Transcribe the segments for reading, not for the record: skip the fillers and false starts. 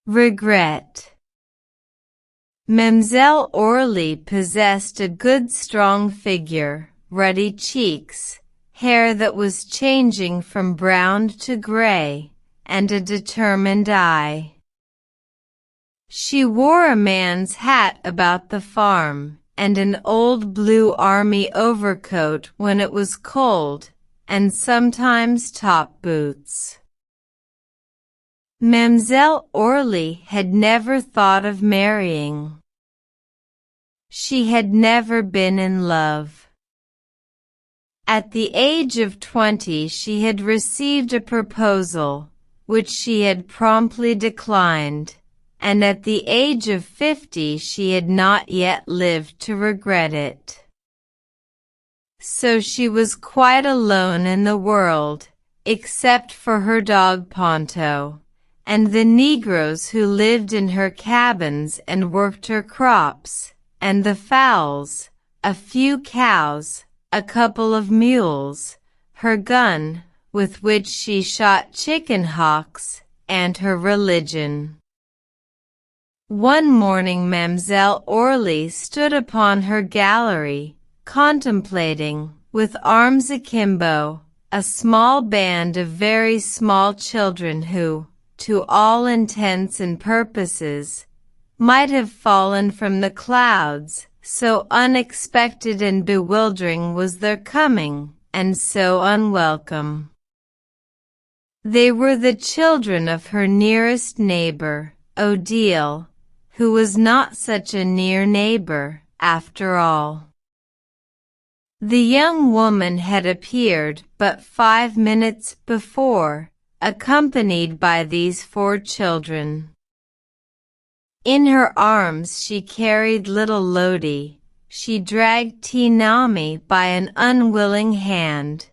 Regret. Mademoiselle Orly possessed a good strong figure, ruddy cheeks, hair that was changing from brown to gray, and a determined eye. She wore a man's hat about the farm, and an old blue army overcoat when it was cold, and sometimes top boots. Mademoiselle Orly had never thought of marrying. She had never been in love. At the age of 20 she had received a proposal, which she had promptly declined, and at the age of 50 she had not yet lived to regret it. So she was quite alone in the world, except for her dog Ponto, and the Negroes who lived in her cabins and worked her crops, and the fowls, a few cows, a couple of mules, her gun, with which she shot chicken hawks, and her religion. One morning Mademoiselle Orly stood upon her gallery, contemplating, with arms akimbo, a small band of very small children who, to all intents and purposes, might have fallen from the clouds, so unexpected and bewildering was their coming, and so unwelcome. They were the children of her nearest neighbor, Odile, who was not such a near neighbor, after all. The young woman had appeared but 5 minutes before, accompanied by these 4 children. In her arms she carried little Lodi. She dragged Tinami by an unwilling hand,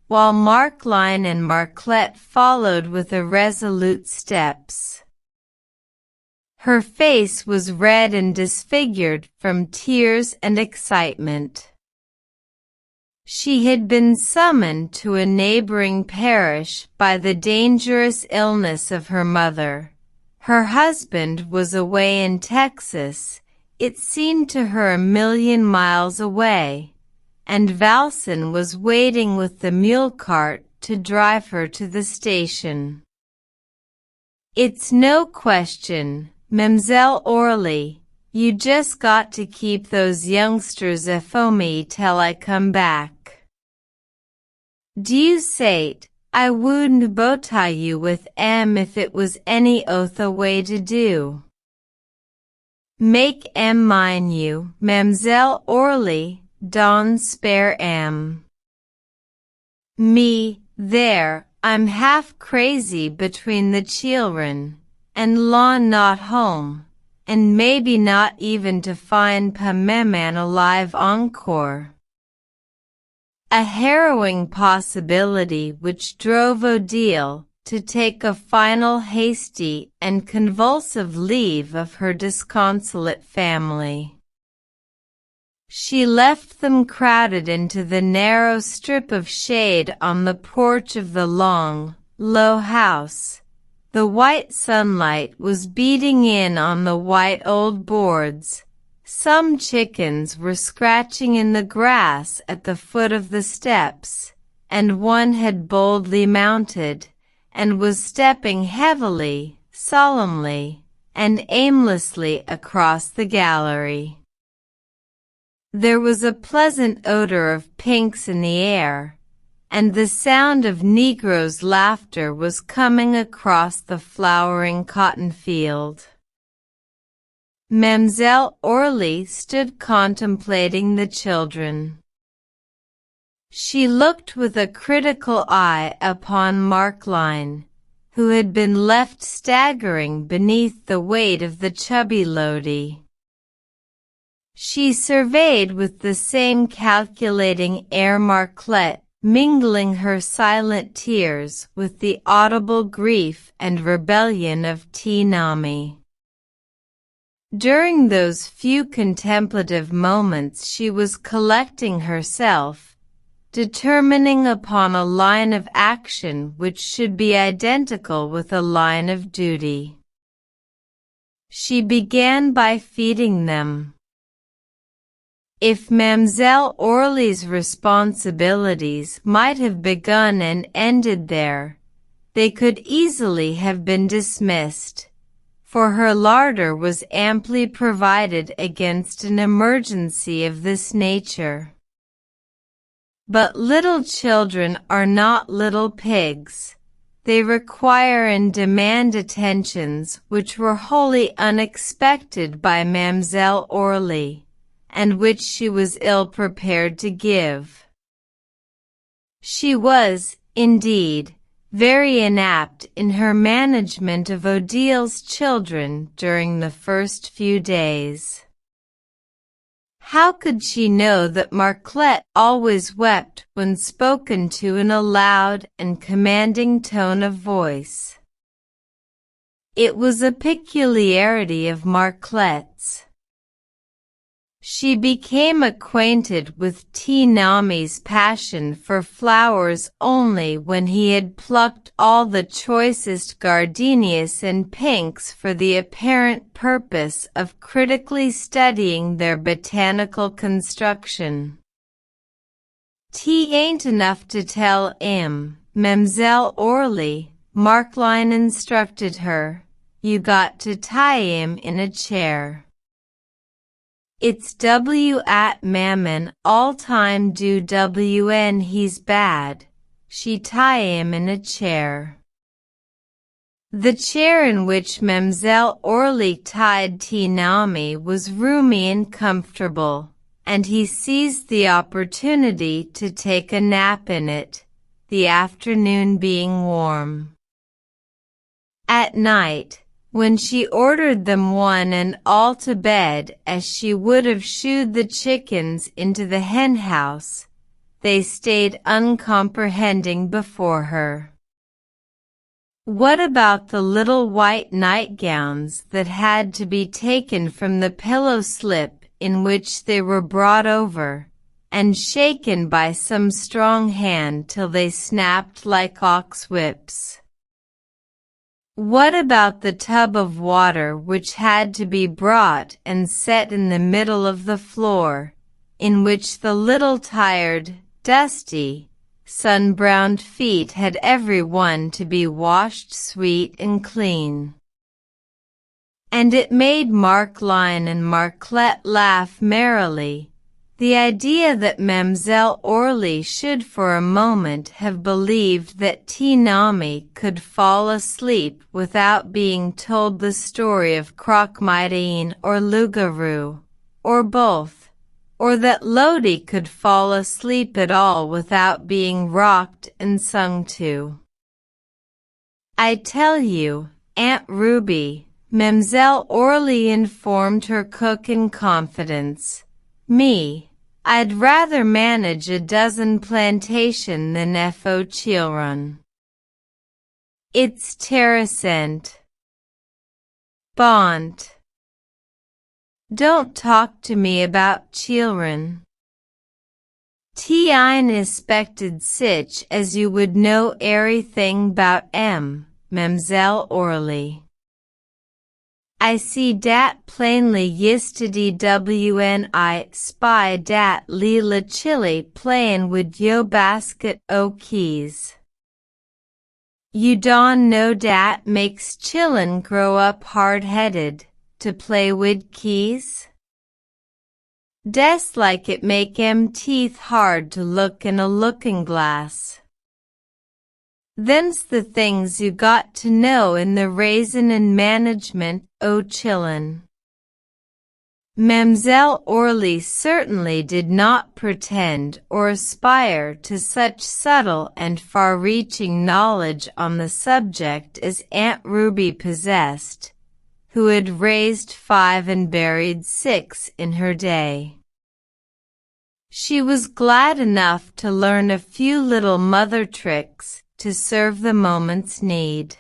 while Markline and Marclette followed with irresolute steps. Her face was red and disfigured from tears and excitement. She had been summoned to a neighboring parish by the dangerous illness of her mother. Her husband was away in Texas, it seemed to her 1,000,000 miles away, and Valsin was waiting with the mule cart to drive her to the station. "It's no question, Mademoiselle Orly, you just got to keep those youngsters afo me till I come back. Dieu sait, I wouldn't botie you with if it was any other way to do. Make mine you, Mademoiselle Orly, don spare me, there, I'm half crazy between the children, and Lon not home, and maybe not even to find Pameman alive encore." A harrowing possibility which drove Odile to take a final hasty and convulsive leave of her disconsolate family. She left them crowded into the narrow strip of shade on the porch of the long, low house. The white sunlight was beating in on the white old boards. Some chickens were scratching in the grass at the foot of the steps, and one had boldly mounted, and was stepping heavily, solemnly, and aimlessly across the gallery. There was a pleasant odor of pinks in the air, and the sound of Negroes' laughter was coming across the flowering cotton field. Mademoiselle Orly stood contemplating the children. She looked with a critical eye upon Markline, who had been left staggering beneath the weight of the chubby Lodi. She surveyed with the same calculating air Marclette, mingling her silent tears with the audible grief and rebellion of Tinami. During those few contemplative moments she was collecting herself, determining upon a line of action which should be identical with a line of duty. She began by feeding them. If Mademoiselle Orly's responsibilities might have begun and ended there, they could easily have been dismissed, for her larder was amply provided against an emergency of this nature. But little children are not little pigs. They require and demand attentions which were wholly unexpected by Mademoiselle Orly, and which she was ill-prepared to give. She was, indeed, very inapt in her management of Odile's children during the first few days. How could she know that Marclette always wept when spoken to in a loud and commanding tone of voice? It was a peculiarity of Marclette's. She became acquainted with T-Nami's passion for flowers only when he had plucked all the choicest gardenias and pinks for the apparent purpose of critically studying their botanical construction. "'T ain't enough to tell 'im, Mademoiselle Orly," Marceline instructed her. "You got to tie 'im in a chair. It's at mammon all time do when he's bad. She tie 'im in a chair." The chair in which Mademoiselle Orly tied T-Nami was roomy and comfortable, and he seized the opportunity to take a nap in it, the afternoon being warm. At night, when she ordered them one and all to bed as she would have shooed the chickens into the hen-house, they stayed uncomprehending before her. What about the little white nightgowns that had to be taken from the pillow-slip in which they were brought over, and shaken by some strong hand till they snapped like ox-whips? What about the tub of water which had to be brought and set in the middle of the floor, in which the little tired, dusty, sun-browned feet had every one to be washed sweet and clean? And it made Marceline and Marclette laugh merrily, the idea that Mademoiselle Orly should for a moment have believed that T-Nami could fall asleep without being told the story of Croque-Mitaine or Loup-Garou, or both, or that Lodi could fall asleep at all without being rocked and sung to. "I tell you, Aunt Ruby," Mademoiselle Orly informed her cook in confidence, "I'd rather manage a dozen plantation than FO children. It's terrascent. Bont. Don't talk to me about children. T'ine expected sich as you would know everything 'bout 'em, Mademoiselle Orly. I see dat plainly yisterday when I spy dat lila chili playin' wid yo basket o' keys. You don know dat makes chillun grow up hard-headed, to play wid keys? Des like it make 'em teeth hard to look in a looking-glass. Them's the things you got to know in the raisin' and management o' chillun." Mademoiselle Orly certainly did not pretend or aspire to such subtle and far-reaching knowledge on the subject as Aunt Ruby possessed, who had raised 5 and buried 6 in her day. She was glad enough to learn a few little mother tricks to serve the moment's need.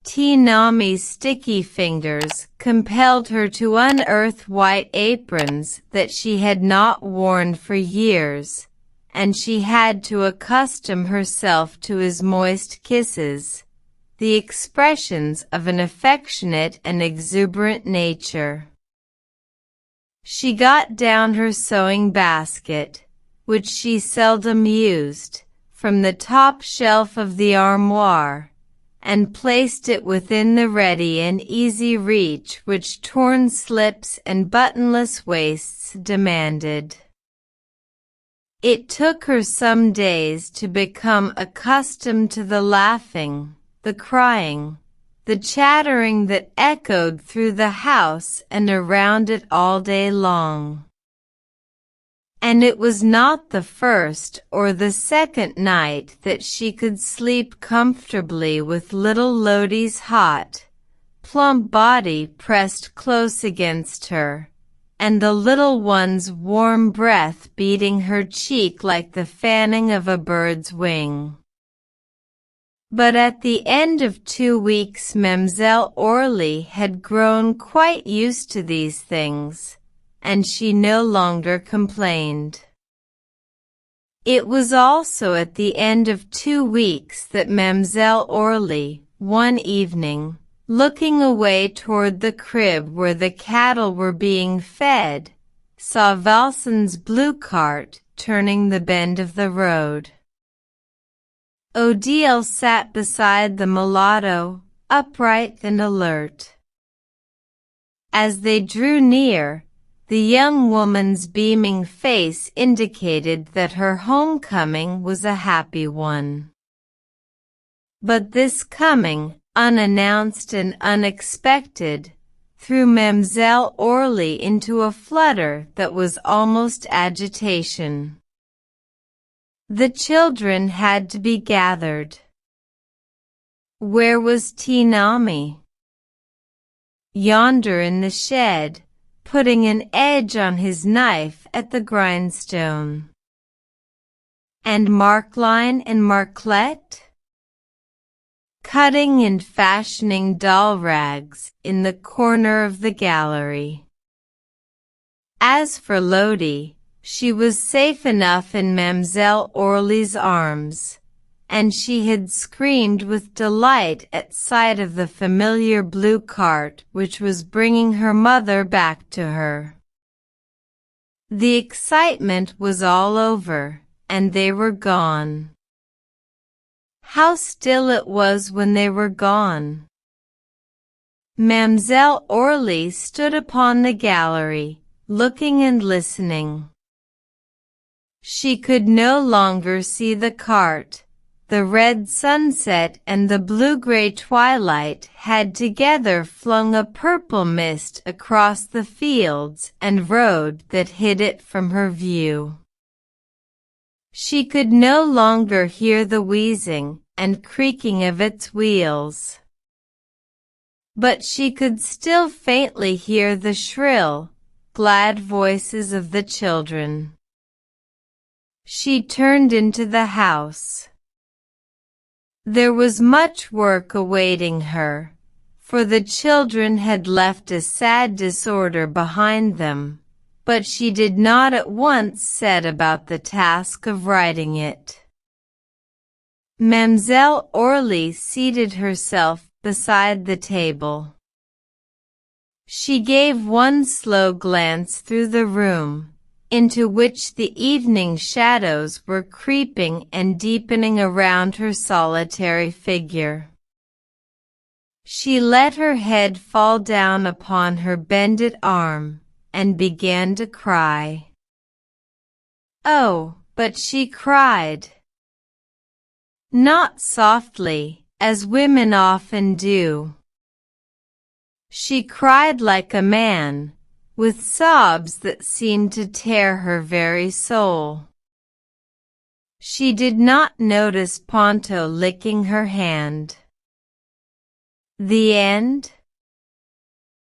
T-Nami's sticky fingers compelled her to unearth white aprons that she had not worn for years, and she had to accustom herself to his moist kisses, the expressions of an affectionate and exuberant nature. She got down her sewing basket, which she seldom used, from the top shelf of the armoire, and placed it within the ready and easy reach which torn slips and buttonless waists demanded. It took her some days to become accustomed to the laughing, the crying, the chattering that echoed through the house and around it all day long. And it was not the first or the second night that she could sleep comfortably with little Lotie's hot, plump body pressed close against her, and the little one's warm breath beating her cheek like the fanning of a bird's wing. But at the end of 2 weeks Mademoiselle Orly had grown quite used to these things, and she no longer complained. It was also at the end of 2 weeks that Mademoiselle Orly, one evening, looking away toward the crib where the cattle were being fed, saw Valson's blue cart turning the bend of the road. Odile sat beside the mulatto, upright and alert. As they drew near, the young woman's beaming face indicated that her homecoming was a happy one. But this coming, unannounced and unexpected, threw Mademoiselle Orly into a flutter that was almost agitation. The children had to be gathered. Where was Tinami? Yonder in the shed, putting an edge on his knife at the grindstone. And Markline and Marclette? Cutting and fashioning doll rags in the corner of the gallery. As for Lottie, she was safe enough in Mademoiselle Orly's arms, and she had screamed with delight at sight of the familiar blue cart which was bringing her mother back to her. The excitement was all over, and they were gone. How still it was when they were gone! Mademoiselle Orly stood upon the gallery, looking and listening. She could no longer see the cart. The red sunset and the blue-gray twilight had together flung a purple mist across the fields and road that hid it from her view. She could no longer hear the wheezing and creaking of its wheels. But she could still faintly hear the shrill, glad voices of the children. She turned into the house. There was much work awaiting her, for the children had left a sad disorder behind them, but she did not at once set about the task of righting it. Mademoiselle Orly seated herself beside the table. She gave one slow glance through the room, into which the evening shadows were creeping and deepening around her solitary figure. She let her head fall down upon her bended arm, and began to cry. Oh, but she cried! Not softly, as women often do. She cried like a man, with sobs that seemed to tear her very soul. She did not notice Ponto licking her hand. The end?